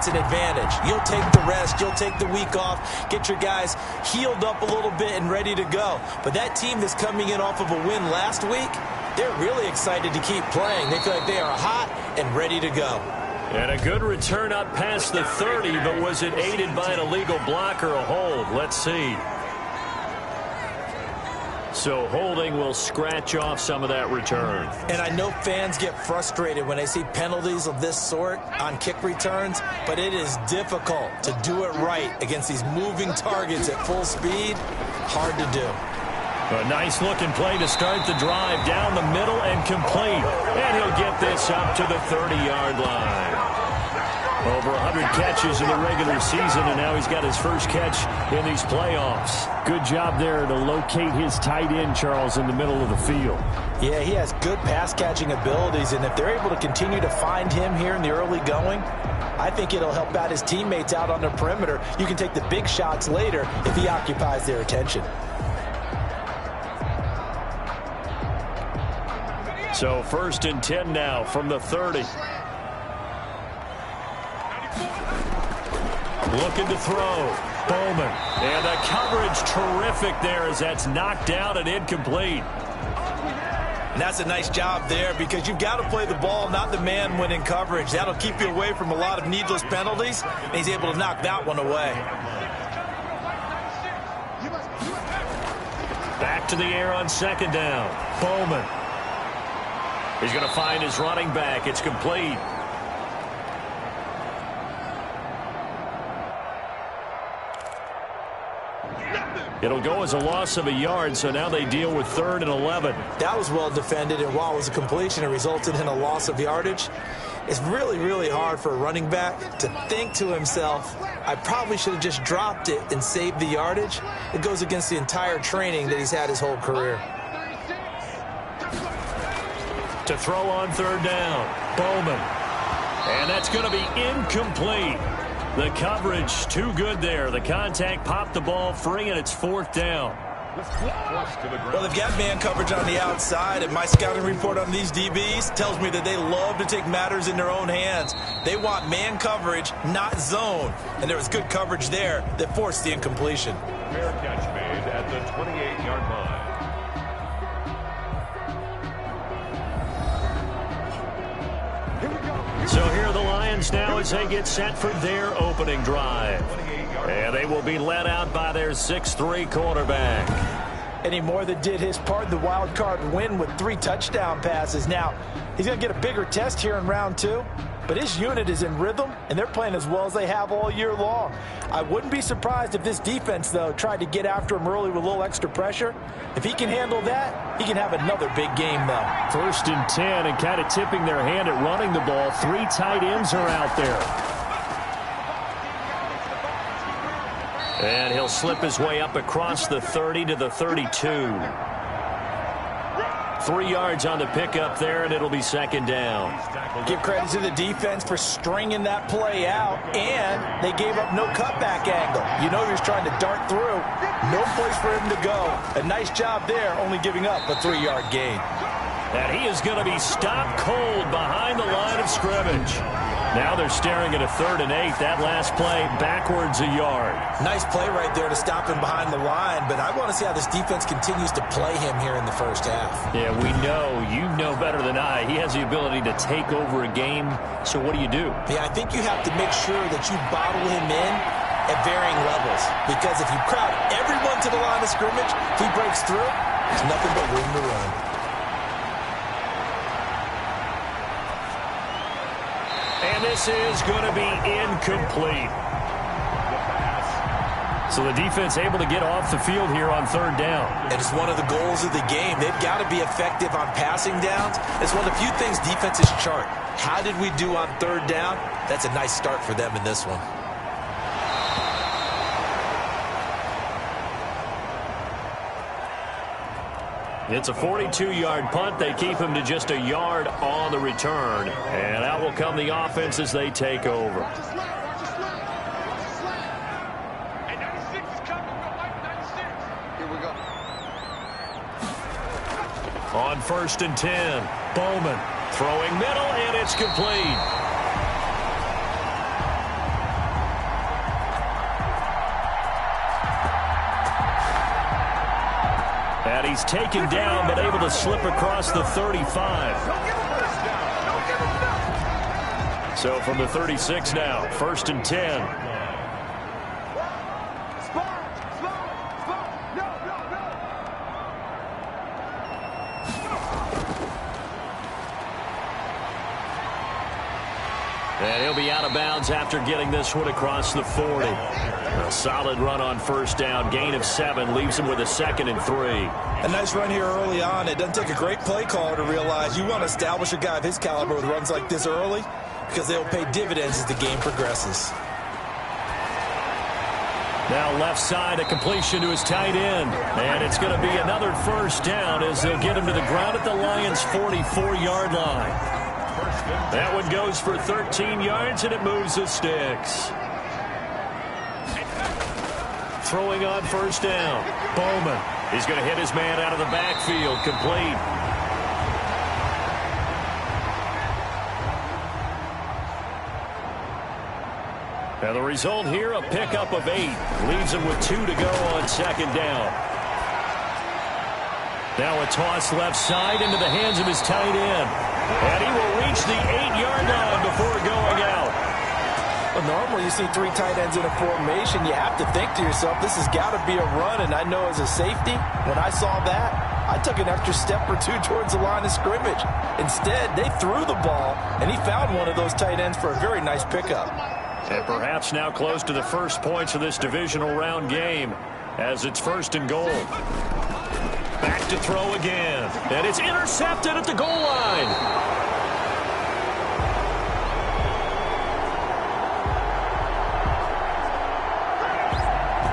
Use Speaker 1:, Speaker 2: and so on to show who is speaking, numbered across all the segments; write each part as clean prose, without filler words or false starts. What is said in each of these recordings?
Speaker 1: it's an advantage. You'll take the rest. You'll take the week off. Get your guys healed up a little bit and ready to go. But that team that's coming in off of a win last week, they're really excited to keep playing. They feel like they are hot and ready to go.
Speaker 2: And a good return up past the 30, but was it aided by an illegal block or a hold? Let's see. So holding will scratch off some of that return.
Speaker 1: And I know fans get frustrated when they see penalties of this sort on kick returns, but it is difficult to do it right against these moving targets at full speed. Hard to do.
Speaker 2: A nice-looking play to start the drive down the middle and complete. And he'll get this up to the 30-yard line. Over 100 catches in the regular season, and now he's got his first catch in these playoffs. Good job there to locate his tight end, Charles, in the middle of the field.
Speaker 1: Yeah, he has good pass-catching abilities, and if they're able to continue to find him here in the early going, I think it'll help out his teammates out on the perimeter. You can take the big shots later if he occupies their attention.
Speaker 2: So 1st and 10 now from the 30. Looking to throw. Bowman. And the coverage terrific there as that's knocked down and incomplete.
Speaker 1: And that's a nice job there because you've got to play the ball, not the man when in coverage. That'll keep you away from a lot of needless penalties, and he's able to knock that one away.
Speaker 2: Back to the air on 2nd down. Bowman. He's going to find his running back. It's complete. It'll go as a loss of a yard, so now they deal with 3rd and 11.
Speaker 1: That was well defended, and while it was a completion, it resulted in a loss of yardage. It's really, really hard for a running back to think to himself, I probably should have just dropped it and saved the yardage. It goes against the entire training that he's had his whole career.
Speaker 2: To throw on 3rd down, Bowman. And that's going to be incomplete. The coverage too good there. The contact popped the ball free, and it's 4th down.
Speaker 1: Well, they've got man coverage on the outside, and my scouting report on these DBs tells me that they love to take matters in their own hands. They want man coverage, not zone. And there was good coverage there that forced the incompletion.
Speaker 3: Fair catch made at the 28-yard line.
Speaker 2: So here are the Lions now as they get set for their opening drive. And they will be led out by their 6'3" quarterback.
Speaker 1: And he more than did his part in the wild card win with 3 touchdown passes. Now, he's going to get a bigger test here in round 2. But his unit is in rhythm, and they're playing as well as they have all year long. I wouldn't be surprised if this defense, though, tried to get after him early with a little extra pressure. If he can handle that, he can have another big game, though.
Speaker 2: 1st and 10, and kind of tipping their hand at running the ball. 3 tight ends are out there. And he'll slip his way up across the 30 to the 32. 3 yards on the pickup there, and it'll be 2nd down.
Speaker 1: Give credit to the defense for stringing that play out, and they gave up no cutback angle. You know he was trying to dart through. No place for him to go. A nice job there, only giving up a 3-yard gain.
Speaker 2: And he is going to be stopped cold behind the line of scrimmage. Now they're staring at a 3rd and 8. That last play backwards a yard.
Speaker 1: Nice play right there to stop him behind the line, but I want to see how this defense continues to play him here in the first half.
Speaker 2: Yeah, we know. You know better than I. He has the ability to take over a game, so what do?
Speaker 1: Yeah, I think you have to make sure that you bottle him in at varying levels, because if you crowd everyone to the line of scrimmage, if he breaks through, there's nothing but room to run.
Speaker 2: And this is going to be incomplete. So the defense able to get off the field here on 3rd down.
Speaker 1: And it's one of the goals of the game. They've got to be effective on passing downs. It's one of the few things defenses chart. How did we do on 3rd down? That's a nice start for them in this one.
Speaker 2: It's a 42-yard punt. They keep him to just a yard on the return. And out will come the offense as they take over. On 1st and 10, Bowman throwing middle, and it's complete. And he's taken down, but able to slip across the 35. So from the 36 now, 1st and 10. And he'll be out of bounds after getting this one across the 40. A solid run on 1st down. Gain of 7 leaves him with a 2nd and 3.
Speaker 4: A nice run here early on. It doesn't take a great play caller to realize you want to establish a guy of his caliber with runs like this early because they'll pay dividends as the game progresses.
Speaker 2: Now left side, a completion to his tight end. And it's going to be another 1st down as they'll get him to the ground at the Lions' 44-yard line. That one goes for 13 yards, and it moves the sticks. Throwing on 1st down. Bowman. He's going to hit his man out of the backfield. Complete. Now the result here, a pickup of 8. Leaves him with 2 to go on 2nd down. Now a toss left side into the hands of his tight end. And he will reach the 8-yard line before going out.
Speaker 1: Well, normally you see 3 tight ends in a formation. You have to think to yourself, this has got to be a run. And I know as a safety, when I saw that, I took an extra step or 2 towards the line of scrimmage. Instead, they threw the ball, and he found one of those tight ends for a very nice pickup.
Speaker 2: And perhaps now close to the first points of this divisional round game as it's 1st and goal. Back to throw again. And it's intercepted at the goal line.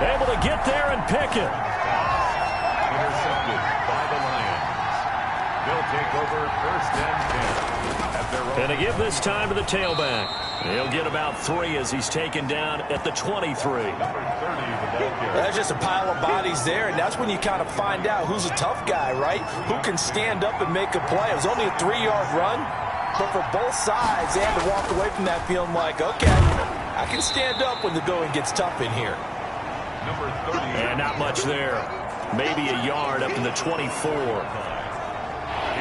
Speaker 2: Able to get there and pick it.
Speaker 3: Intercepted by the Lions. They'll take over 1st and 10.
Speaker 2: And to give this time to the tailback. He'll get about 3 as he's taken down at the 23.
Speaker 1: There's just a pile of bodies there, and that's when you kind of find out who's a tough guy, right? Who can stand up and make a play. It was only a 3-yard run, but for both sides, they had to walk away from that feeling like, okay, I can stand up when the going gets tough in here.
Speaker 3: Number 30.
Speaker 2: And not much there. Maybe a yard up to the 24.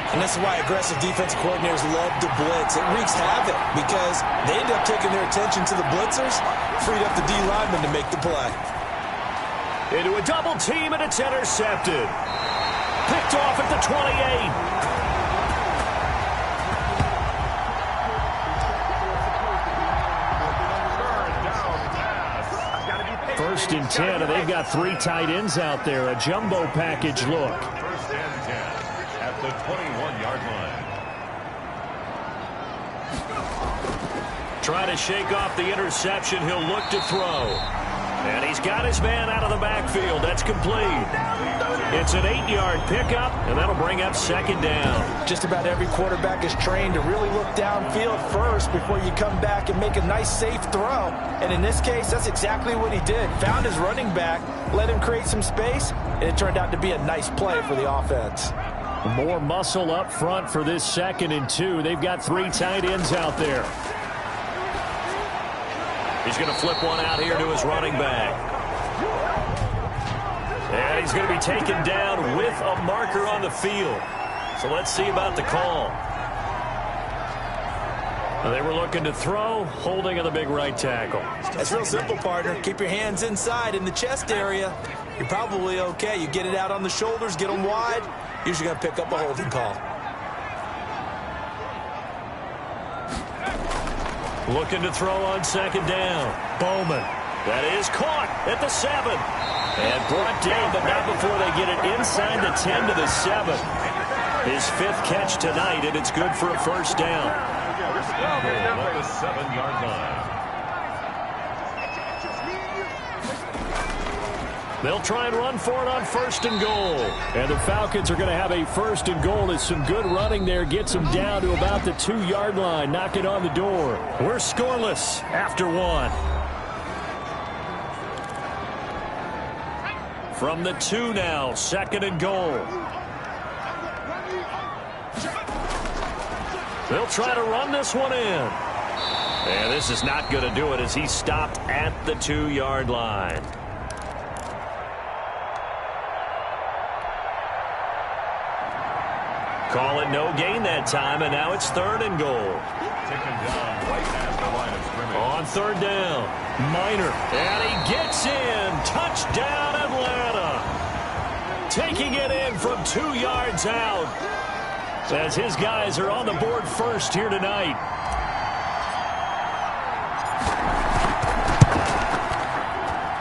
Speaker 4: And that's why aggressive defensive coordinators love to blitz. It wreaks havoc because they end up taking their attention to the blitzers, freed up the D lineman to make the play.
Speaker 2: Into a double team, and it's intercepted. Picked off at the 28. 1st and 10, and they've got 3 tight ends out there. A jumbo package look.
Speaker 3: 1st and 10 at the 21-yard line.
Speaker 2: Trying to shake off the interception. He'll look to throw. And he's got his man out of the backfield. That's complete. It's an 8-yard pickup, and that'll bring up 2nd down.
Speaker 1: Just about every quarterback is trained to really look downfield first before you come back and make a nice, safe throw. And in this case, that's exactly what he did. Found his running back, let him create some space, and it turned out to be a nice play for the offense.
Speaker 2: More muscle up front for this 2nd and 2. They've got 3 tight ends out there. He's going to flip one out here to his running back. And he's going to be taken down with a marker on the field. So let's see about the call. They were looking to throw, holding on the big right tackle.
Speaker 4: That's real simple, partner. Keep your hands inside in the chest area. You're probably okay. You get it out on the shoulders, get them wide. Usually going to pick up a holding call.
Speaker 2: Looking to throw on 2nd down. Bowman. That is caught at the 7. And brought down, but not before they get it inside the 10 to the 7. His 5th catch tonight, and it's good for a 1st down.
Speaker 3: At the 7-yard line.
Speaker 2: They'll try and run for it on 1st and goal. And the Falcons are going to have a 1st and goal as some good running there gets them down to about the 2-yard line. Knock it on the door. We're scoreless after 1. From the 2 now, 2nd and goal. They'll try to run this one in. And this is not going to do it as he stopped at the 2-yard line. Call it no gain that time, and now it's 3rd and goal.
Speaker 3: Taken down right at the line of scrimmage.
Speaker 2: On 3rd down, Minor. And he gets in. Touchdown, Atlanta. Taking it in from 2 yards out. As his guys are on the board first here tonight.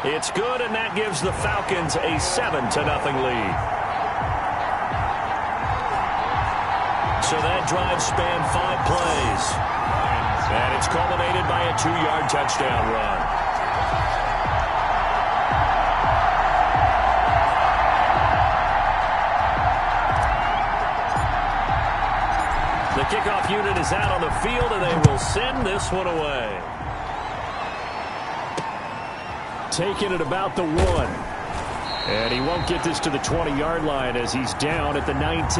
Speaker 2: It's good, and that gives the Falcons a 7-0 lead. So that drive spanned 5 plays. And it's culminated by a 2-yard touchdown run. The kickoff unit is out on the field, and they will send this one away. Taking it about the 1. And he won't get this to the 20-yard line as he's down at the 19.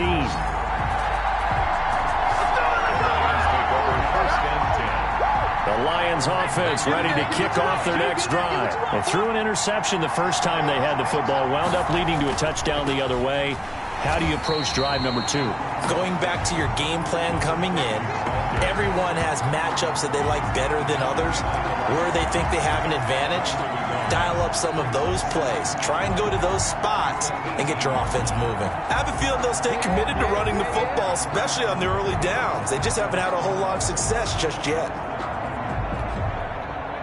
Speaker 2: The Lions offense ready to kick off their next drive. And threw an interception the first time they had the football, wound up leading to a touchdown the other way. How do you approach drive number 2?
Speaker 4: Going back to your game plan coming in, everyone has matchups that they like better than others, where they think they have an advantage. Dial up some of those plays. Try and go to those spots and get your offense moving. I have a feeling they'll stay committed to running the football, especially on the early downs. They just haven't had a whole lot of success just yet.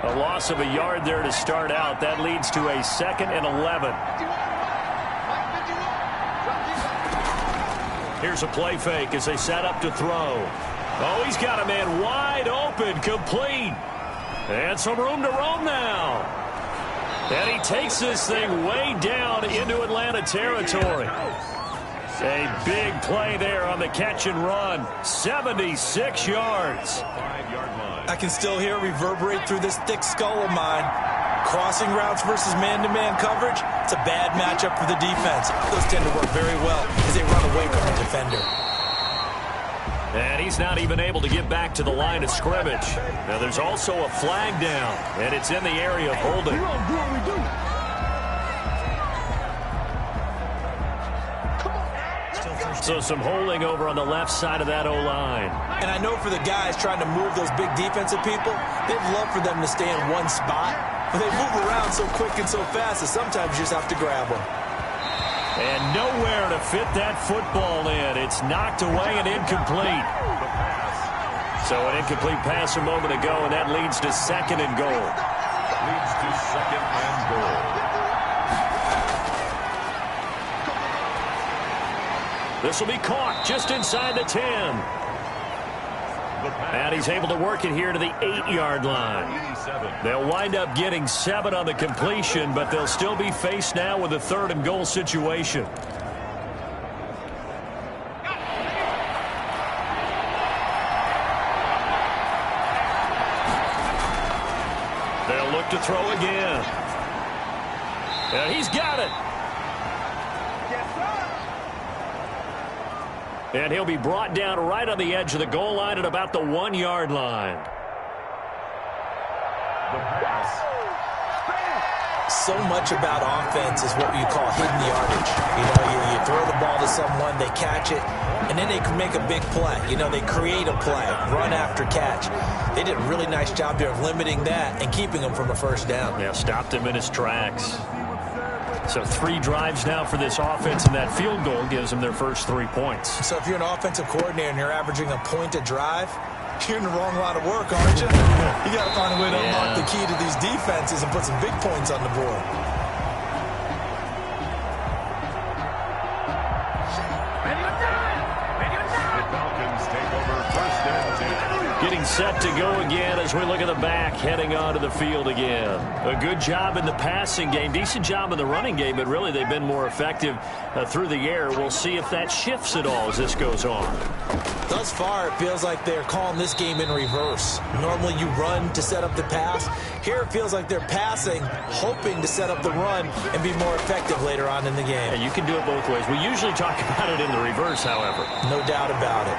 Speaker 2: A loss of a yard there to start out. That leads to a 2nd and 11. Here's a play fake as they set up to throw. Oh, he's got a man wide open, complete. And some room to roam now. And he takes this thing way down into Atlanta territory. A big play there on the catch and run. 76 yards.
Speaker 4: I can still hear it reverberate through this thick skull of mine. Crossing routes versus man-to-man coverage, it's a bad matchup for the defense. Those tend to work very well as they run away from the defender.
Speaker 2: And he's not even able to get back to the line of scrimmage. Now there's also a flag down, and it's in the area of holding. So some holding over on the left side of that O-line.
Speaker 4: And I know for the guys trying to move those big defensive people, they'd love for them to stay in one spot. But they move around so quick and so fast that sometimes you just have to grab them.
Speaker 2: And nowhere to fit that football in. It's knocked away and incomplete. So an incomplete pass a moment ago, and that leads to 2nd and goal.
Speaker 3: Leads to 2nd and goal.
Speaker 2: This will be caught just inside the 10. And he's able to work it here to the 8-yard line. They'll wind up getting 7 on the completion, but they'll still be faced now with a 3rd and goal situation. They'll look to throw again. And he's got it. And he'll be brought down right on the edge of the goal line at about the 1-yard line.
Speaker 4: So much about offense is what you call hidden yardage. You know, you throw the ball to someone, they catch it, and then they can make a big play. You know, they create a play, run after catch. They did a really nice job here of limiting that and keeping him from a first down.
Speaker 2: Yeah, stopped him in his tracks. So 3 drives now for this offense, and that field goal gives them their first 3 points.
Speaker 4: So if you're an offensive coordinator and you're averaging a point a drive, you're in the wrong line of work, aren't you? You got to find a way to unlock the key to these defenses and put some big points on the board.
Speaker 2: Getting set to go again as we look at the back, heading onto the field again. A good job in the passing game, decent job in the running game, but really they've been more effective through the air. We'll see if that shifts at all as this goes on.
Speaker 4: Thus far, it feels like they're calling this game in reverse. Normally you run to set up the pass. Here it feels like they're passing, hoping to set up the run and be more effective later on in the game.
Speaker 2: And you can do it both ways. We usually talk about it in the reverse, however.
Speaker 4: No doubt about it.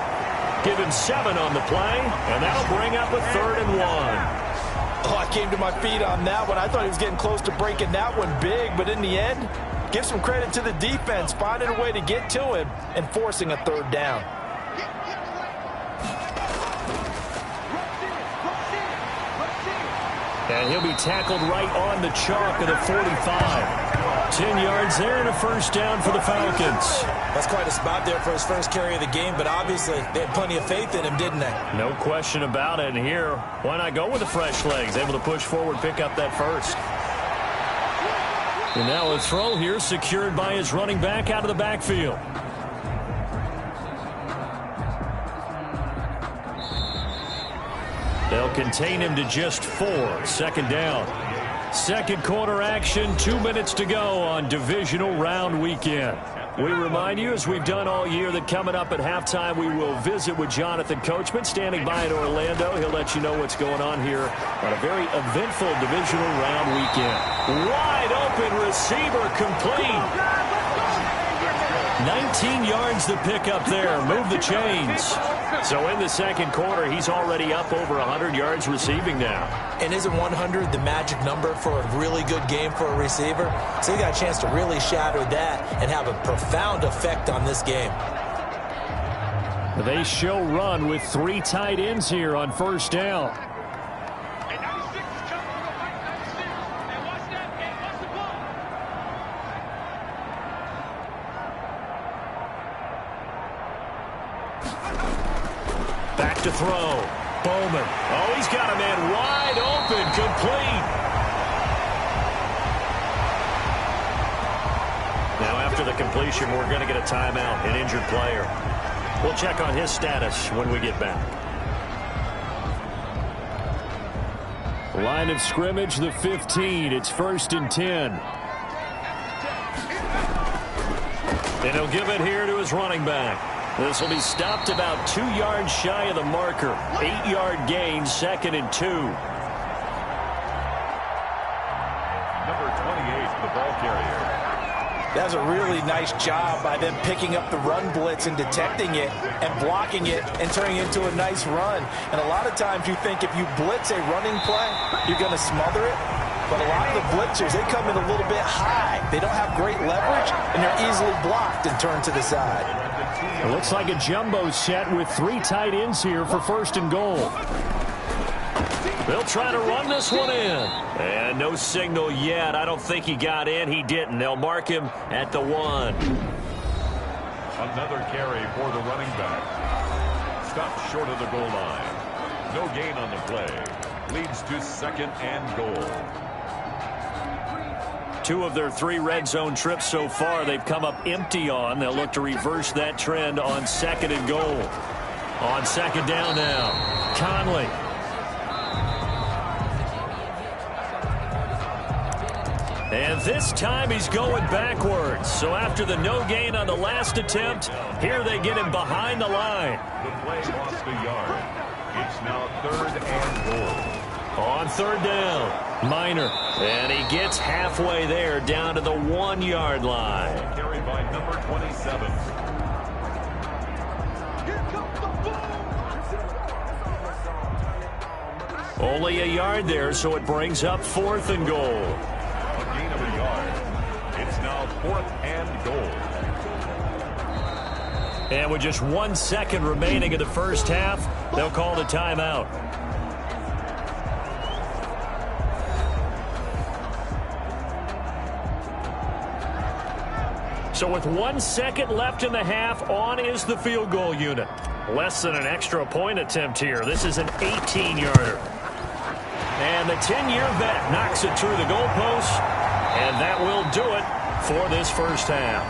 Speaker 2: Give him 7 on the play, and that'll bring up a 3rd and 1.
Speaker 1: Oh, I came to my feet on that one. I thought he was getting close to breaking that one big, but in the end, Give some credit to the defense, finding a way to get to him and forcing a third down.
Speaker 2: And he'll be tackled right on the chalk of the 45. 10 yards there and a first down for the Falcons.
Speaker 4: That's quite a spot there for his first carry of the game, but obviously they had plenty of faith in him, didn't they?
Speaker 2: No question about it. And here, why not go with the fresh legs? Able to push forward, pick up that first. And now a throw here secured by his running back out of the backfield. They'll contain him to just 4. Second down. Second quarter action, 2 minutes to go on divisional round weekend. We remind you, as we've done all year, that coming up at halftime, we will visit with Jonathan Coachman, standing by in Orlando. He'll let you know what's going on here on a very eventful divisional round weekend. Wide open receiver complete. 19 yards to pick up there. Move the chains. So in the second quarter, he's already up over 100 yards receiving now.
Speaker 4: And isn't 100 the magic number for a really good game for a receiver? So he got a chance to really shatter that and have a profound effect on this game.
Speaker 2: They show run with 3 tight ends here on first down. Back to throw. Bowman. Oh, he's got a man wide open. Complete. Now after the completion, we're going to get a timeout, an injured player. We'll check on his status when we get back. Line of scrimmage, the 15. It's 1st and 10. And he'll give it here to his running back. This will be stopped about 2 yards shy of the marker. 8-yard gain, 2nd and 2.
Speaker 3: Number 28, the ball carrier.
Speaker 1: That's a really nice job by them picking up the run blitz and detecting it and blocking it and turning it into a nice run. And a lot of times you think if you blitz a running play, you're going to smother it. But a lot of the blitzers, they come in a little bit high. They don't have great leverage, and they're easily blocked and turned to the side.
Speaker 2: It looks like a jumbo set with 3 tight ends here for 1st and goal. They'll try to run this one in. And no signal yet. I don't think he got in. He didn't. They'll mark him at the 1.
Speaker 3: Another carry for the running back. Stopped short of the goal line. No gain on the play. Leads to 2nd and goal.
Speaker 2: 2 of their 3 red zone trips so far they've come up empty on. They'll look to reverse that trend on 2nd and goal. On 2nd down now, Conley. And this time he's going backwards. So after the no gain on the last attempt, here they get him behind the line.
Speaker 3: The play lost a yard. It's now 3rd and goal.
Speaker 2: On 3rd down, Minor. And he gets halfway there down to the 1-yard line.
Speaker 3: Carried by number 27.
Speaker 2: Only a yard there, so it brings up 4th and goal.
Speaker 3: A gain of a yard. It's now 4th and goal.
Speaker 2: And with just 1 second remaining in the first half, they'll call the timeout. So with 1 second left in the half, on is the field goal unit. Less than an extra point attempt here. This is an 18-yarder. And the 10-year vet knocks it through the goalpost. And that will do it for this first half.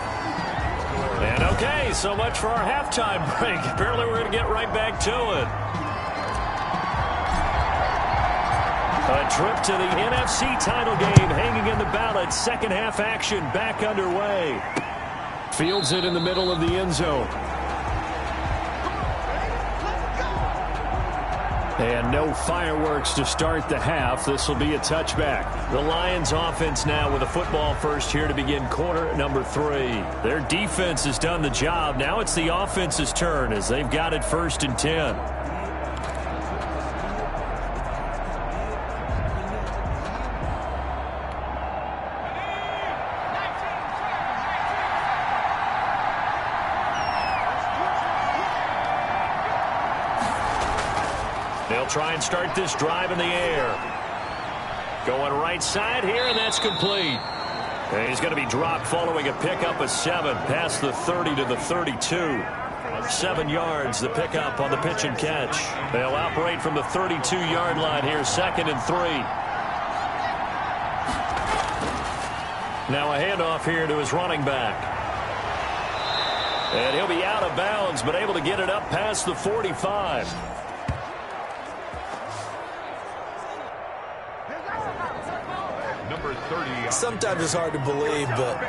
Speaker 2: And okay, so much for our halftime break. Apparently we're going to get right back to it. A trip to the NFC title game hanging in the balance. Second half action back underway. Fields it in the middle of the end zone. And no fireworks to start the half. This will be a touchback. The Lions offense now with a football first here to begin quarter number 3. Their defense has done the job. Now it's the offense's turn as they've got it 1st and 10. They'll try and start this drive in the air. Going right side here, and that's complete. And he's going to be dropped following a pickup of 7 past the 30 to the 32. 7 yards, the pickup on the pitch and catch. They'll operate from the 32-yard line here, 2nd and 3. Now a handoff here to his running back. And he'll be out of bounds, but able to get it up past the 45.
Speaker 3: Number 30.
Speaker 4: Sometimes it's hard to believe, but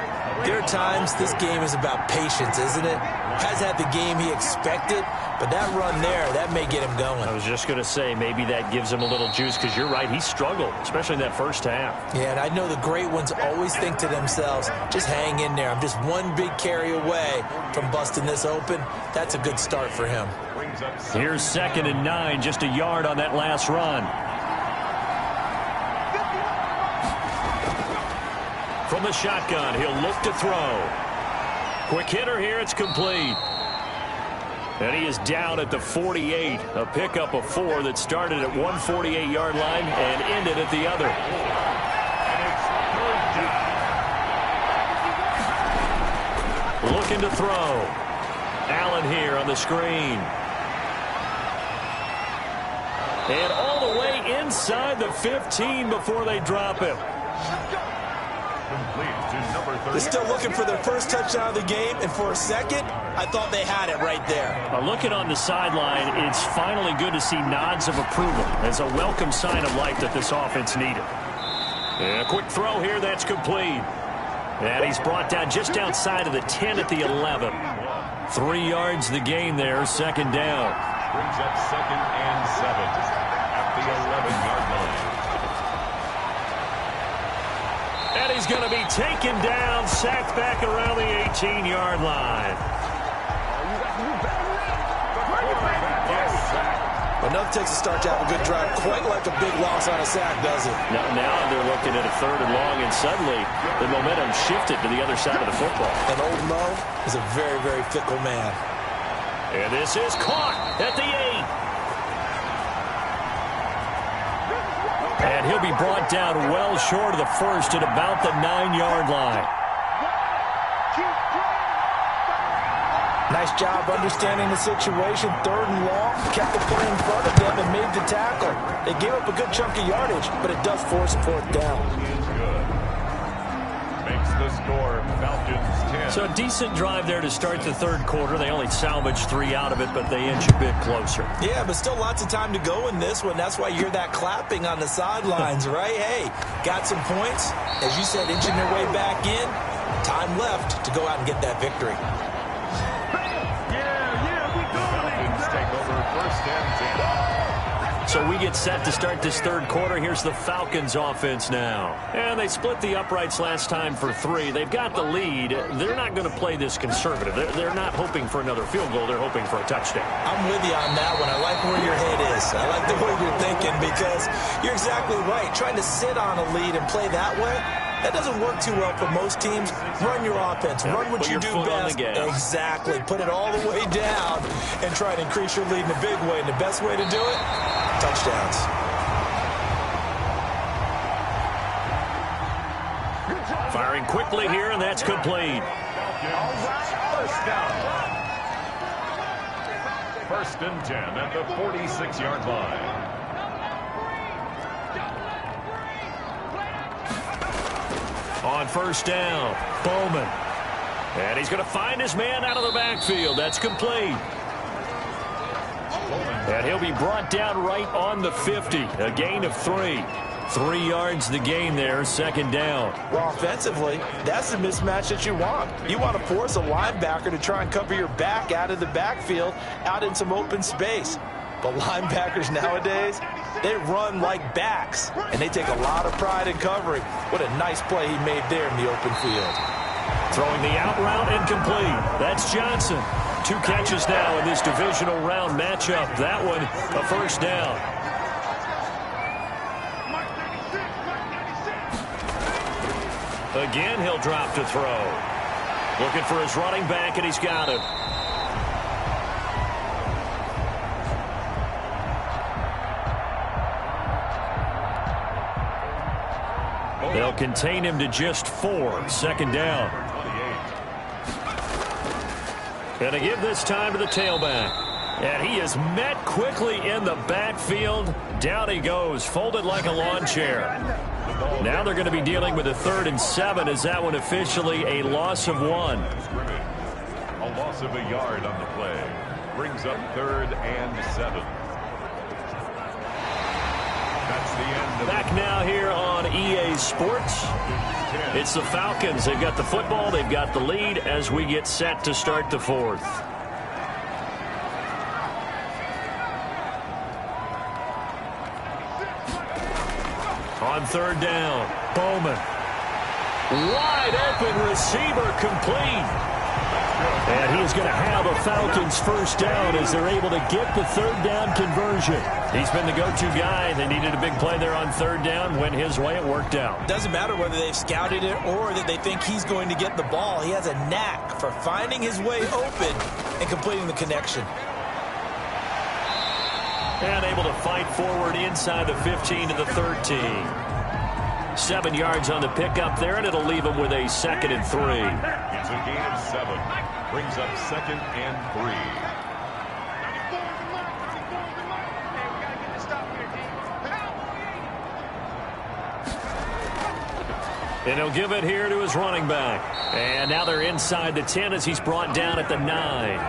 Speaker 4: there are times this game is about patience, isn't it? Has had the game he expected, but that run there, that may get him going.
Speaker 2: I was just going to say, maybe that gives him a little juice, because you're right, he struggled, especially in that first half.
Speaker 4: Yeah, and I know the great ones always think to themselves, just hang in there. I'm just one big carry away from busting this open. That's a good start for him.
Speaker 2: Here's 2nd and 9, just a yard on that last run. From the shotgun, he'll look to throw. Quick hitter here, it's complete. And he is down at the 48. A pickup of 4 that started at 148-yard line and ended at the other. Looking to throw. Allen here on the screen. And all the way inside the 15 before they drop him.
Speaker 4: They're still looking for their first touchdown of the game, and for a second, I thought they had it right there.
Speaker 2: Looking on the sideline, it's finally good to see nods of approval as a welcome sign of life that this offense needed. And a quick throw here, that's complete. And he's brought down just outside of the 10 at the 11. 3 yards the gain there, 2nd down.
Speaker 3: Brings up 2nd and 7 at the 11-yard line.
Speaker 2: And he's going to be taken down, sacked back around the 18-yard line.
Speaker 4: Enough takes a start to have a good drive, quite like a big loss on a sack, does it?
Speaker 2: Now they're looking at a 3rd and long, and suddenly the momentum shifted to the other side of the football.
Speaker 4: And old Mo is a very, very fickle man.
Speaker 2: And this is caught at the 8. And he'll be brought down well short of the 1st at about the 9-yard line.
Speaker 1: Nice job understanding the situation. 3rd and long, kept the play in front of them and made the tackle. They gave up a good chunk of yardage, but it does force a 4th down.
Speaker 3: Makes the score Falcons 10.
Speaker 2: So a decent drive there to start the 3rd quarter. They only salvaged 3 out of it, but they inch a bit closer.
Speaker 4: Yeah, but still lots of time to go in this one. That's why you hear that clapping on the sidelines, right? Hey, got some points. As you said, inching their way back in. Time left to go out and get that victory.
Speaker 2: So we get set to start this 3rd quarter. Here's the Falcons offense now. And they split the uprights last time for 3. They've got the lead. They're not going to play this conservative. They're not hoping for another field goal. They're hoping for a touchdown.
Speaker 4: I'm with you on that one. I like where your head is. I like the way you're thinking, because you're exactly right. Trying to sit on a lead and play that way, that doesn't work too well for most teams. Run your offense. Run what you do best. Exactly. Put it all the way down and try to increase your lead in a big way. And the best way to do it, touchdowns.
Speaker 2: Firing quickly here, and that's complete.
Speaker 3: First and 10 at the 46-yard line.
Speaker 2: On 1st down, Bowman. And he's going to find his man out of the backfield. That's complete. And he'll be brought down right on the 50. A gain of 3. 3 yards the gain there, 2nd down.
Speaker 1: Well, offensively, that's the mismatch that you want. You want to force a linebacker to try and cover your back out of the backfield, out in some open space. But linebackers nowadays, they run like backs, and they take a lot of pride in covering. What a nice play he made there in the open field.
Speaker 2: Throwing the out route incomplete. That's Johnson. 2 catches now in this divisional round matchup. That one, a 1st down. Again, he'll drop to throw. Looking for his running back, and he's got him. They'll contain him to just 4. Second down. Gonna give this time to the tailback. And he is met quickly in the backfield. Down he goes, folded like a lawn chair. Now they're going to be dealing with a 3rd and 7. Is that one officially a loss of 1?
Speaker 3: A loss of a yard on the play. Brings up 3rd and 7. That's the end of
Speaker 2: Back now here on EA Sports. It's the Falcons. They've got the football. They've got the lead as we get set to start the 4th. On 3rd down, Bowman. Wide open receiver, complete. And he's going to have a Falcons first down as they're able to get the 3rd down conversion. He's been the go-to guy. They needed a big play there on 3rd down. Went his way. It worked out.
Speaker 4: Doesn't matter whether they've scouted it or that they think he's going to get the ball. He has a knack for finding his way open and completing the connection.
Speaker 2: And able to fight forward inside the 15 to the 13. 7 yards on the pickup there, and it'll leave him with a 2nd and 3.
Speaker 3: It's a gain of 7. Brings up 2nd and 3.
Speaker 2: And he'll give it here to his running back. And now they're inside the 10 as he's brought down at the 9.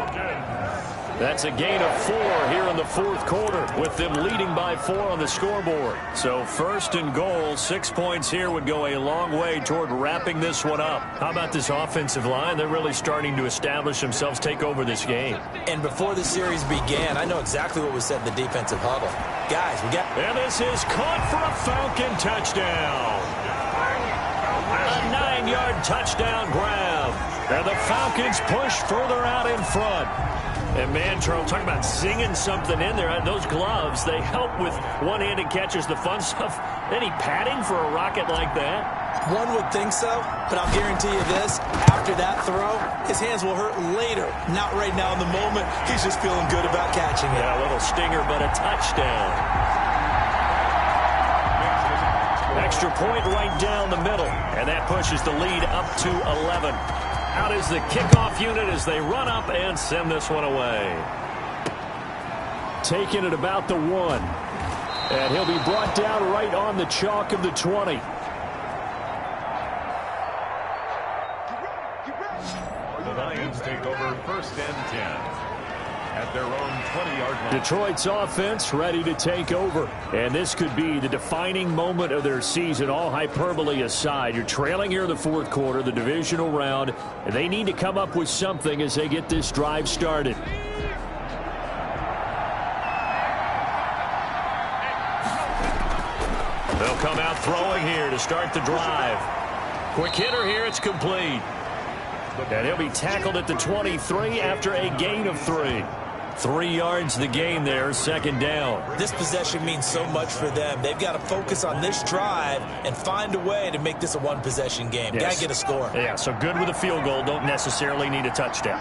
Speaker 2: That's a gain of 4 here in the 4th quarter with them leading by 4 on the scoreboard. So 1st and goal, 6 points here would go a long way toward wrapping this one up. How about this offensive line? They're really starting to establish themselves, take over this game.
Speaker 4: And before the series began, I know exactly what was said in the defensive huddle. Guys, we got...
Speaker 2: And this is caught for a Falcon touchdown. A 9-yard touchdown grab. And the Falcons push further out in front. And man, Charles, talk about singing something in there. Those gloves, they help with one-handed catches, the fun stuff. Any padding for a rocket like that?
Speaker 4: One would think so, but I'll guarantee you this. After that throw, his hands will hurt later. Not right now in the moment. He's just feeling good about catching it.
Speaker 2: Yeah, a little stinger, but a touchdown. Extra point right down the middle. And that pushes the lead up to 11. Out is the kickoff unit as they run up and send this one away. Taking it about the 1. And he'll be brought down right on the chalk of the 20.
Speaker 3: The Lions take over 1st and 10. At their own 20-yard line.
Speaker 2: Detroit's offense ready to take over. And this could be the defining moment of their season, all hyperbole aside. You're trailing here in the 4th quarter, the divisional round, and they need to come up with something as they get this drive started. They'll come out throwing here to start the drive. Quick hitter here, it's complete. And he'll be tackled at the 23 after a gain of 3. 3 yards the gain there, 2nd down.
Speaker 4: This possession means so much for them. They've got to focus on this drive and find a way to make this a one-possession game.
Speaker 2: Yes.
Speaker 4: Got to get a score.
Speaker 2: Yeah, so good with a field goal. Don't necessarily need a touchdown.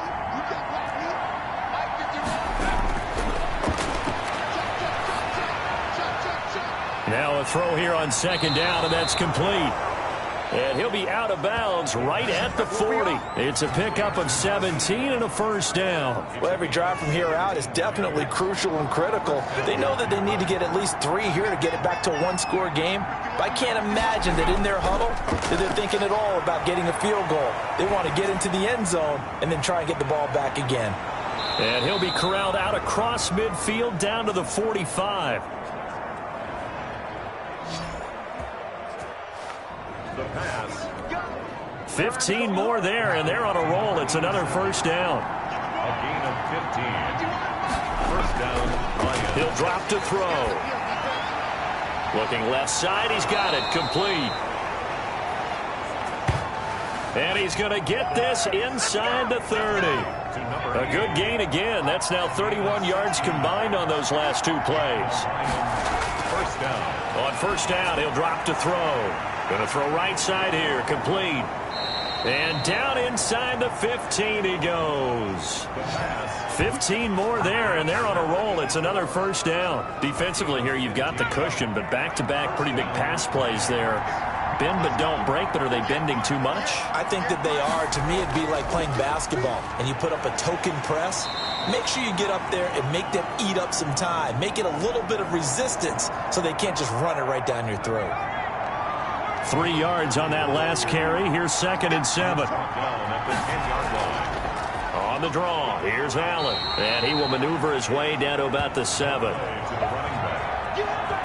Speaker 2: Now a throw here on 2nd down, and that's complete. And he'll be out of bounds right at the 40. It's a pickup of 17 and a first down.
Speaker 1: Well, every drive from here out is definitely crucial and critical. They know that they need to get at least 3 here to get it back to a one-score game. But I can't imagine that in their huddle that they're thinking at all about getting a field goal. They want to get into the end zone and then try and get the ball back again.
Speaker 2: And he'll be corralled out across midfield down to the 45.
Speaker 3: The pass.
Speaker 2: 15 more there, and they're on a roll. It's another first down.
Speaker 3: A gain of 15. First down, Lions.
Speaker 2: He'll drop to throw. Looking left side, he's got it. Complete. And he's going to get this inside the 30. A good gain again. That's now 31 yards combined on those last 2 plays.
Speaker 3: First down.
Speaker 2: On first down, he'll drop to throw. Going to throw right side here. Complete. And down inside the 15 he goes. 15 more there, and they're on a roll. It's another first down. Defensively here, you've got the cushion, but back-to-back pretty big pass plays there. bend but don't break, but are they bending too much?
Speaker 4: I think that they are. To me, it'd be like playing basketball, and you put up a token press. Make sure you get up there and make them eat up some time. Make it a little bit of resistance so they can't just run it right down your throat.
Speaker 2: 3 yards on that last carry. Here's 2nd and 7. On the draw, here's Allen. And he will maneuver his way down to about the 7.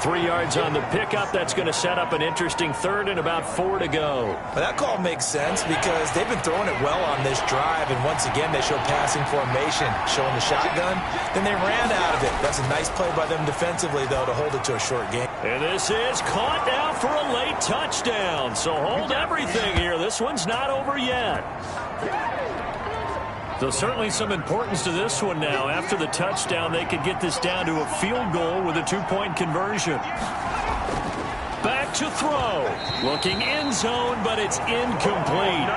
Speaker 2: 3 yards on the pickup. That's going to set up an interesting 3rd and about 4 to go.
Speaker 4: Well, that call makes sense because they've been throwing it well on this drive, and once again they show passing formation, showing the shotgun. Then they ran out of it. That's a nice play by them defensively, though, to hold it to a short game.
Speaker 2: And this is caught now for a late touchdown. So hold everything here. This one's not over yet. So certainly some importance to this one now. After the touchdown, they could get this down to a field goal with a 2-point conversion. Back to throw. Looking end zone, but it's incomplete.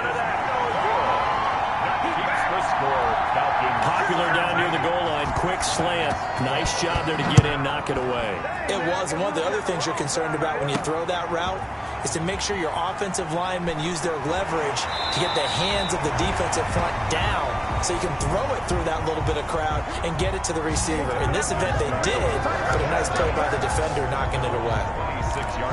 Speaker 2: Popular down near the goal line. Quick slant. Nice job there to get in, knock it away.
Speaker 4: It was. And one of the other things you're concerned about when you throw that route is to make sure your offensive linemen use their leverage to get the hands of the defensive front down so you can throw it through that little bit of crowd and get it to the receiver. In this event, they did, but a nice play by the defender knocking it away.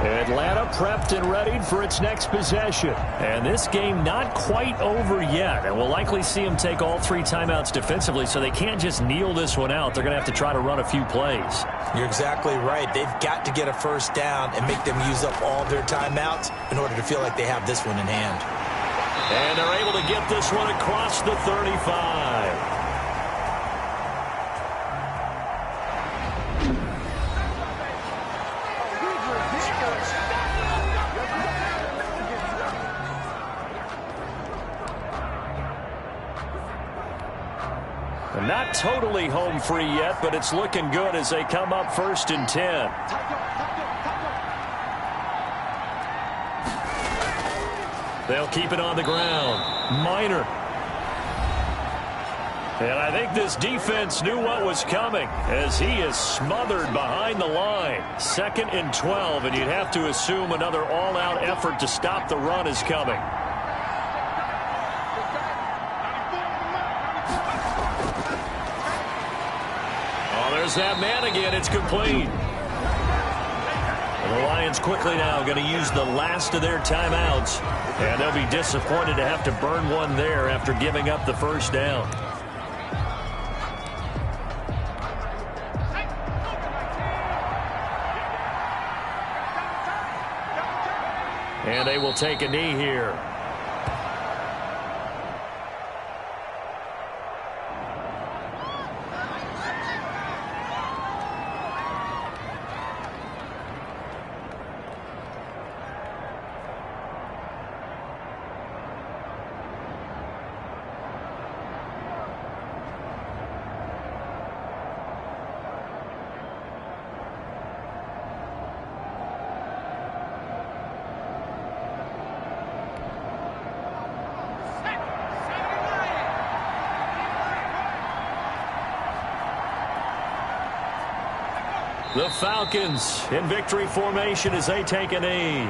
Speaker 2: Atlanta prepped and readied for its next possession. And this game not quite over yet. And we'll likely see them take all 3 timeouts defensively, so they can't just kneel this one out. They're going to have to try to run a few plays.
Speaker 4: You're exactly right. They've got to get a first down and make them use up all their timeouts in order to feel like they have this one in hand.
Speaker 2: And they're able to get this one across the 35. Not totally home free yet, but it's looking good as they come up 1st and 10. They'll keep it on the ground. Minor. And I think this defense knew what was coming as he is smothered behind the line. 2nd and 12, and you'd have to assume another all-out effort to stop the run is coming. There's that man again. It's complete. And the Lions quickly now going to use the last of their timeouts. And they'll be disappointed to have to burn one there after giving up the first down. And they will take a knee here. The Falcons in victory formation as they take a knee.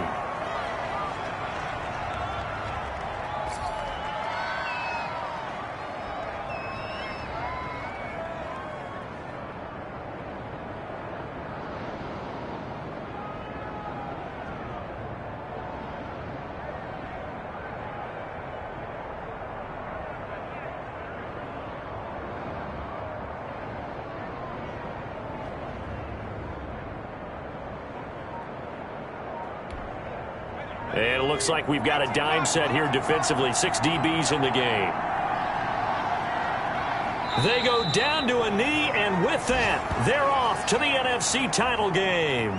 Speaker 2: And it looks like we've got a dime set here defensively. 6 DBs in the game. They go down to a knee, and with that, they're off to the NFC title game.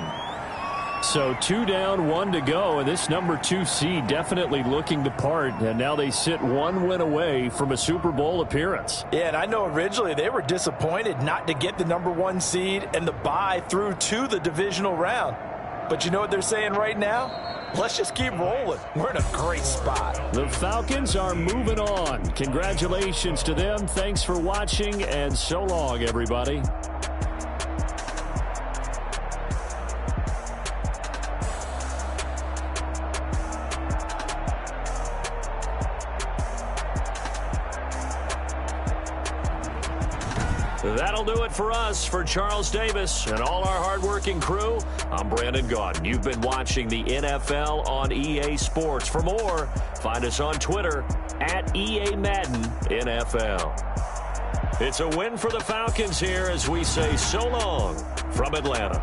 Speaker 2: So 2 down, 1 to go, and this number 2 seed definitely looking the part, and now they sit 1 win away from a Super Bowl appearance.
Speaker 1: Yeah, and I know originally they were disappointed not to get the number 1 seed and the bye through to the divisional round. But you know what they're saying right now? Let's just keep rolling. We're in a great spot.
Speaker 2: The Falcons are moving on. Congratulations to them. Thanks for watching, and so long, everybody. That'll do it for us. For Charles Davis and all our hardworking crew, I'm Brandon Gaudin. You've been watching the NFL on EA Sports. For more, find us on Twitter at EA Madden NFL. It's a win for the Falcons here as we say so long from Atlanta.